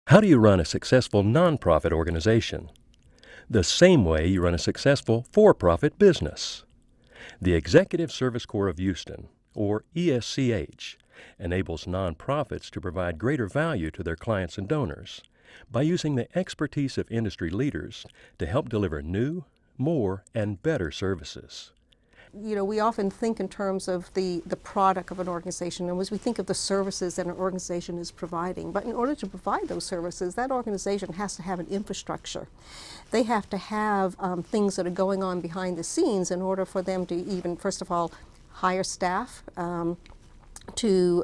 How do you run a successful nonprofit organization? The same way you run a successful for-profit business. The Executive Service Corps of Houston, or ESCH, enables nonprofits to provide greater value to their clients and donors by using the expertise of industry leaders to help deliver new, more, and better services. We often think in terms of the product of an organization, and as we think of the services that an organization is providing. But in order to provide those services, that organization has to have an infrastructure. They have to have things that are going on behind the scenes in order for them to even, first of all, hire staff, to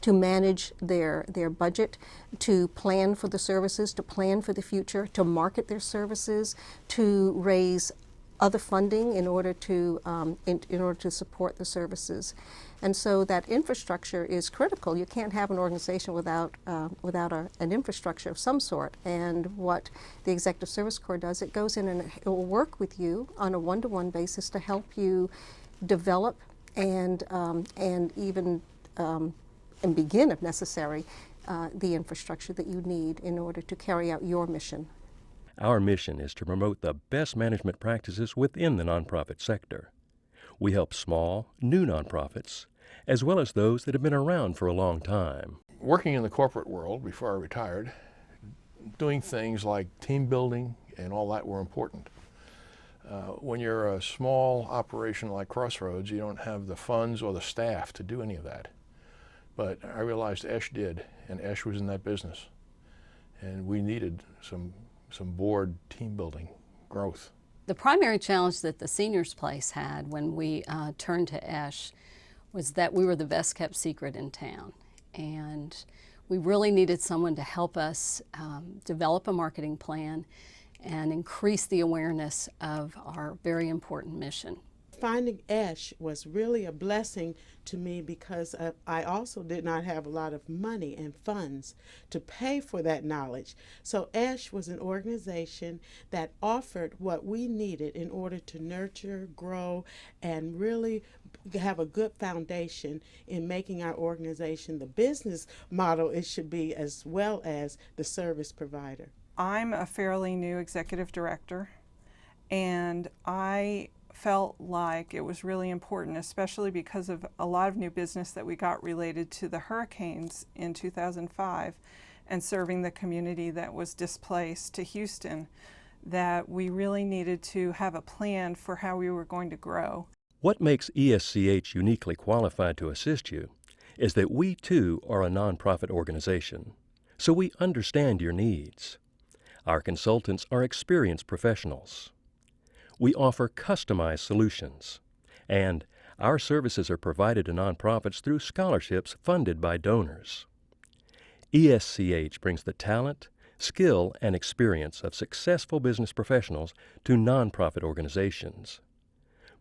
manage their budget, to plan for the services, to plan for the future, to market their services, to raise other funding in order to support the services. And so that infrastructure is critical. You can't have an organization without an infrastructure of some sort. And what the Executive Service Corps does, it goes in and it will work with you on a one-to-one basis to help you develop and even and begin, if necessary, the infrastructure that you need in order to carry out your mission. Our mission is to promote the best management practices within the nonprofit sector. We help small, new nonprofits, as well as those that have been around for a long time. Working in the corporate world before I retired, doing things like team building and all that were important. When you're a small operation like Crossroads, you don't have the funds or the staff to do any of that. But I realized Esh did, and Esh was in that business. And we needed some board team building growth. The primary challenge that the seniors place had when we turned to Esh was that we were the best kept secret in town. And we really needed someone to help us develop a marketing plan and increase the awareness of our very important mission. Finding Esh was really a blessing to me because I also did not have a lot of money and funds to pay for that knowledge. So Esh was an organization that offered what we needed in order to nurture, grow, and really have a good foundation in making our organization the business model it should be, as well as the service provider. I'm a fairly new executive director, and I felt like it was really important, especially because of a lot of new business that we got related to the hurricanes in 2005 and serving the community that was displaced to Houston, that we really needed to have a plan for how we were going to grow. What makes ESCH uniquely qualified to assist you is that we too are a nonprofit organization, so we understand your needs. Our consultants are experienced professionals. We offer customized solutions, and our services are provided to nonprofits through scholarships funded by donors. ESCH brings the talent, skill, and experience of successful business professionals to nonprofit organizations.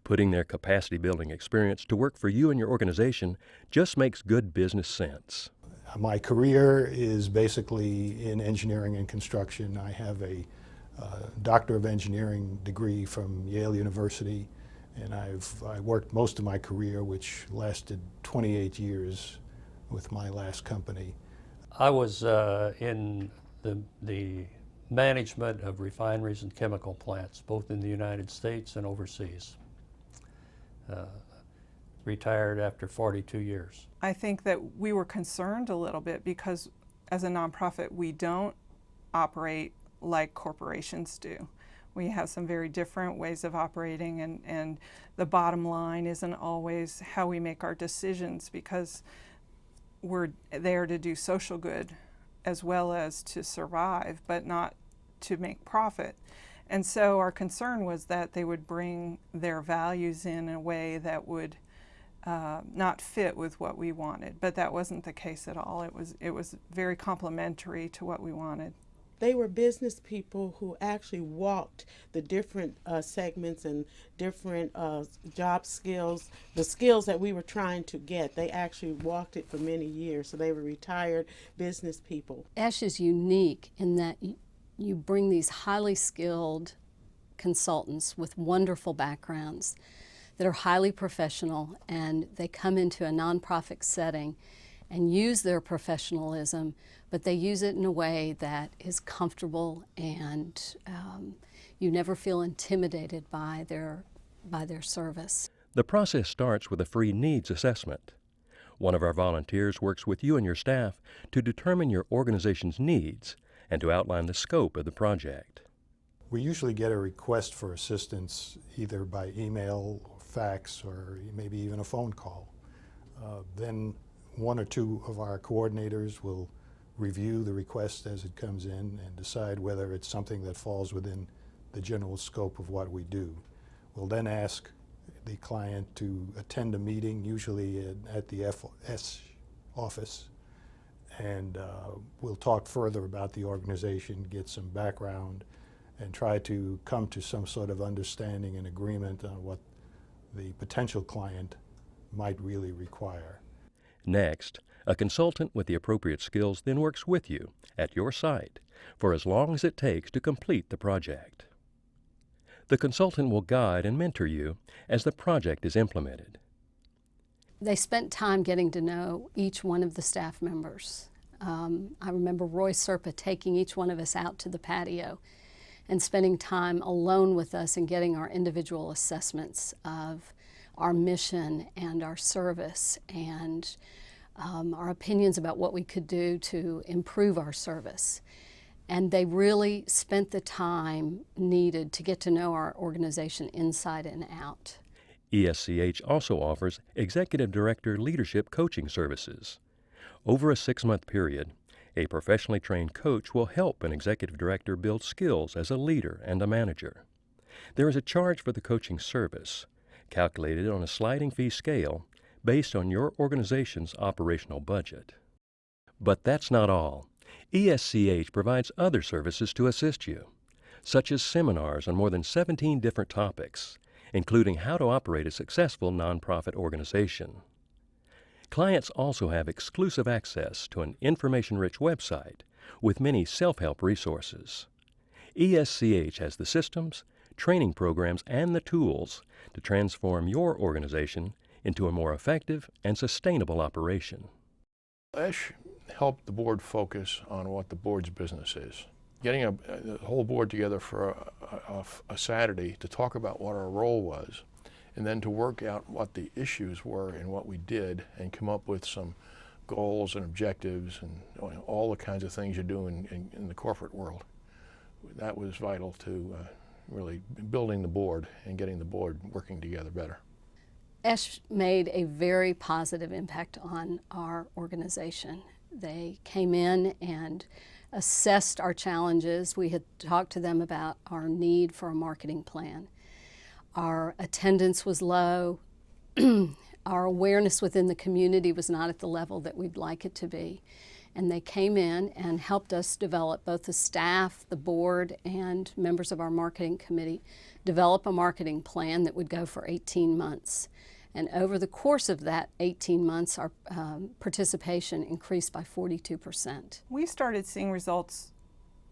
Putting their capacity-building experience to work for you and your organization just makes good business sense. My career is basically in engineering and construction. I have a Doctor of Engineering degree from Yale University, and I worked most of my career, which lasted 28 years with my last company. I was in the management of refineries and chemical plants, both in the United States and overseas. Retired after 42 years. I think that we were concerned a little bit because as a nonprofit, we don't operate like corporations do. We have some very different ways of operating, and the bottom line isn't always how we make our decisions, because we're there to do social good as well as to survive, but not to make profit. And so our concern was that they would bring their values in a way that would not fit with what we wanted, but that wasn't the case at all. It was very complementary to what we wanted. They were business people who actually walked the different segments and different job skills, the skills that we were trying to get. They actually walked it for many years, so they were retired business people. Esh is unique in that you bring these highly skilled consultants with wonderful backgrounds that are highly professional, and they come into a nonprofit setting and use their professionalism, but they use it in a way that is comfortable, and you never feel intimidated by their service. The process starts with a free needs assessment. One of our volunteers works with you and your staff to determine your organization's needs and to outline the scope of the project. We usually get a request for assistance either by email, or fax, or maybe even a phone call. Then one or two of our coordinators will review the request as it comes in and decide whether it's something that falls within the general scope of what we do. We'll then ask the client to attend a meeting, usually at the FS office, and we'll talk further about the organization, get some background, and try to come to some sort of understanding and agreement on what the potential client might really require. Next, a consultant with the appropriate skills then works with you at your site for as long as it takes to complete the project. The consultant will guide and mentor you as the project is implemented. They spent time getting to know each one of the staff members. I remember Roy Serpa taking each one of us out to the patio and spending time alone with us and getting our individual assessments of our mission and our service and our opinions about what we could do to improve our service. And they really spent the time needed to get to know our organization inside and out. ESCH also offers Executive Director Leadership Coaching Services. Over a 6-month period, a professionally trained coach will help an executive director build skills as a leader and a manager. There is a charge for the coaching service, calculated on a sliding fee scale based on your organization's operational budget. But that's not all. ESCH provides other services to assist you, such as seminars on more than 17 different topics, including how to operate a successful nonprofit organization. Clients also have exclusive access to an information-rich website with many self-help resources. ESCH has the systems, training programs, and the tools to transform your organization into a more effective and sustainable operation. ESH helped the board focus on what the board's business is. Getting the whole board together for a Saturday to talk about what our role was, and then to work out what the issues were and what we did, and come up with some goals and objectives and all the kinds of things you do in the corporate world. That was vital to really building the board and getting the board working together better. ESH made a very positive impact on our organization. They came in and assessed our challenges. We had talked to them about our need for a marketing plan. Our attendance was low. Our awareness within the community was not at the level that we'd like it to be. And they came in and helped us develop, both the staff, the board, and members of our marketing committee, develop a marketing plan that would go for 18 months. And over the course of that 18 months, our participation increased by 42%. We started seeing results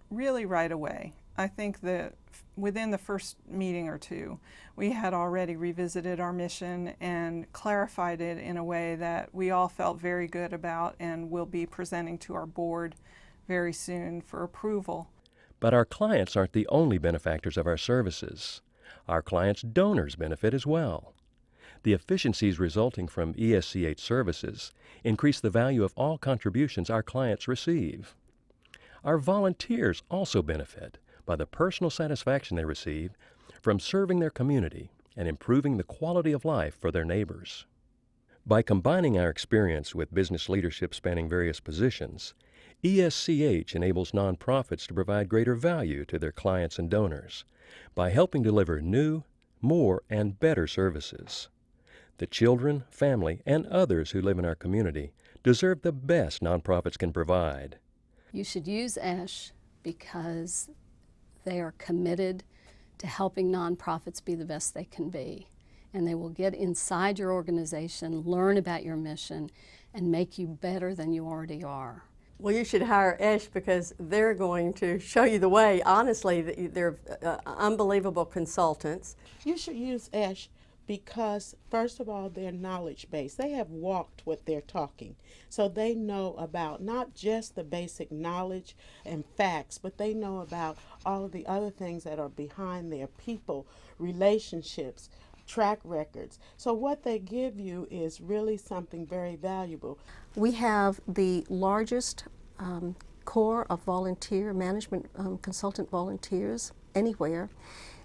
really right away. I think that within the first meeting or two, we had already revisited our mission and clarified it in a way that we all felt very good about and will be presenting to our board very soon for approval. But our clients aren't the only benefactors of our services. Our clients' donors benefit as well. The efficiencies resulting from ESCH services increase the value of all contributions our clients receive. Our volunteers also benefit by the personal satisfaction they receive from serving their community and improving the quality of life for their neighbors. By combining our experience with business leadership spanning various positions, ESCH enables nonprofits to provide greater value to their clients and donors by helping deliver new, more, and better services. The children, family, and others who live in our community deserve the best nonprofits can provide. You should use ESH because they are committed to helping nonprofits be the best they can be. And they will get inside your organization, learn about your mission, and make you better than you already are. Well, you should hire ESH because they're going to show you the way. Honestly, they're unbelievable consultants. You should use ESH because, first of all, they're knowledge based. They have walked what they're talking. So they know about not just the basic knowledge and facts, but they know about all of the other things that are behind their people, relationships, track records. So what they give you is really something very valuable. We have the largest corps of volunteer management consultant volunteers anywhere.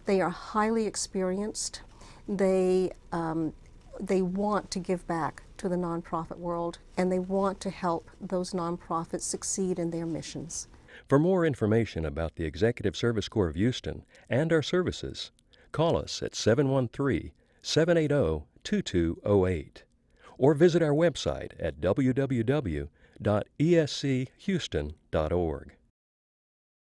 They are highly experienced. They want to give back to the nonprofit world, and they want to help those nonprofits succeed in their missions. For more information about the Executive Service Corps of Houston and our services, call us at 713-780-2208 or visit our website at www.eschouston.org.